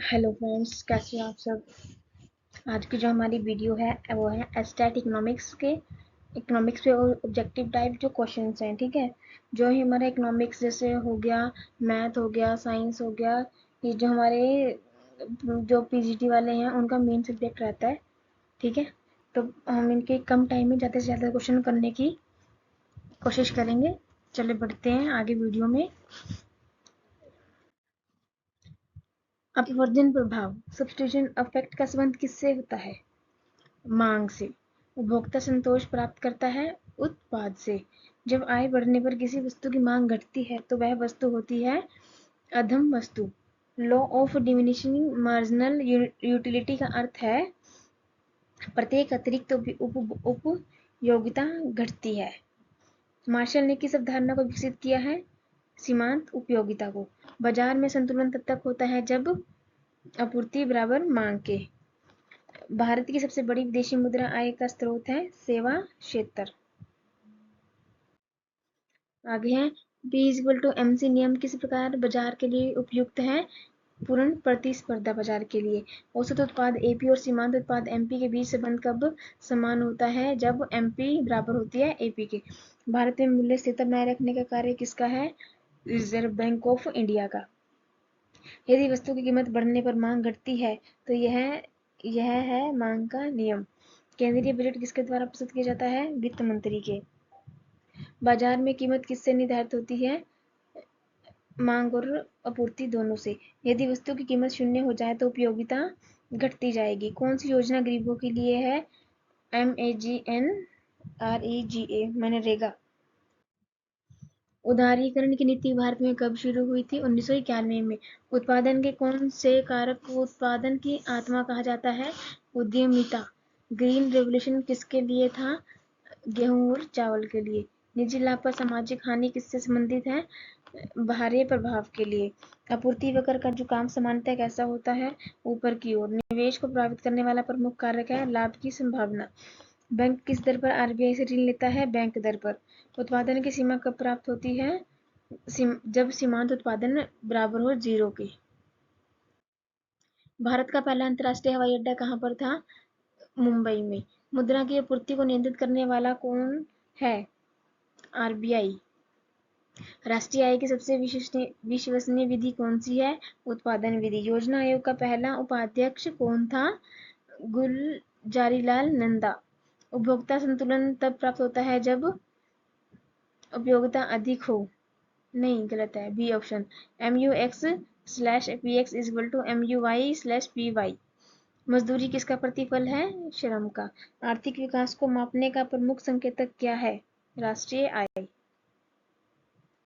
Hello friends, कैसे हैं आप सब। आज की जो हमारी वीडियो है वो है स्टैट इकोनॉमिक्स पे ऑब्जेक्टिव टाइप जो क्वेश्चंस हैं। ठीक है, जो ही हमारा इकोनॉमिक्स जैसे हो गया, मैथ हो गया, साइंस हो गया, ये जो हमारे जो पीजीटी वाले हैं उनका मेन सब्जेक्ट रहता है। ठीक है, तो हम इनके कम टाइम में ज़्यादा से ज़्यादा क्वेश्चन करने की कोशिश करेंगे। चले बढ़ते हैं आगे वीडियो में। अपवर्जन प्रभाव, सब्स्टिट्यूशन इफेक्ट का संबंध किससे होता है? मांग से। उपभोक्ता संतोष प्राप्त करता है उत्पाद से। जब आय बढ़ने पर किसी वस्तु की मांग घटती है तो वह वस्तु होती है अधम वस्तु। Law of diminishing marginal utility का अर्थ है प्रत्येक अतिरिक्त उपयोगिता घटती है। मार्शल ने किस अवधारणा को विकसित किया है? सीमांत उपयोगिता को। बाजार में संतुलन तब तक होता है जब आपूर्ति बराबर मांग के। भारत की सबसे बड़ी विदेशी मुद्रा आय का स्रोत है सेवा क्षेत्र। आगे है P=MC नियम किस प्रकार बाजार के लिए उपयुक्त है? पूर्ण प्रतिस्पर्धा बाजार के लिए। औसत उत्पाद एपी और सीमांत उत्पाद एमपी के बीच संबंध कब समान होता है? जब एमपी बराबर होती है एपी के। भारत में मूल्य स्थिरता बनाए रखने का कार्य किसका है? रिजर्व बैंक ऑफ इंडिया का। यदि वस्तु की कीमत बढ़ने पर मांग घटती है तो यह है मांग का नियम। केंद्रीय बजट किसके द्वारा प्रस्तुत किया जाता है? वित्त मंत्री के। बाजार में कीमत किससे निर्धारित होती है? मांग और आपूर्ति दोनों से। यदि वस्तु की कीमत शून्य हो जाए तो उपयोगिता घटती जाएगी। कौन सी योजना गरीबों के लिए है? MAGNREGA मनरेगा। उदारीकरण की नीति भारत में कब शुरू हुई थी? 1991 में। उत्पादन के कौन से कारक को उत्पादन की आत्मा कहा जाता है? उद्यमिता। ग्रीन रेवोल्यूशन किसके लिए था? गेहूं और चावल के लिए। निजी लाभ पर सामाजिक हानि किससे संबंधित है? बाहरी प्रभाव के लिए। आपूर्ति वक्र का झुकाव सामान्यतः कैसा होता है? ऊपर की ओर। निवेश को प्रभावित करने वाला प्रमुख कारक है लाभ की संभावना। बैंक किस दर पर आरबीआई से ऋण लेता है? बैंक दर पर। उत्पादन की सीमा कब प्राप्त होती है? जब सीमांत उत्पादन बराबर हो 0 के। भारत का पहला अंतर्राष्ट्रीय हवाई अड्डा कहाँ पर था? मुंबई में। मुद्रा की आपूर्ति को नियंत्रित करने वाला कौन है? आरबीआई। राष्ट्रीय आय की सबसे विश्वसनीय विधि कौन सी है? उत्पादन विधि। योजना आयोग का पहला उपाध्यक्ष कौन था? गुलजारीलाल नंदा। उपभोक्ता संतुलन तब प्राप्त होता है जब उपयोगिता अधिक हो। नहीं, गलत है, बी ऑप्शन। MUX/PX=MUY/PY। मजदूरी किसका प्रतिफल है? श्रम का। आर्थिक विकास को मापने का प्रमुख संकेतक क्या है? राष्ट्रीय आय।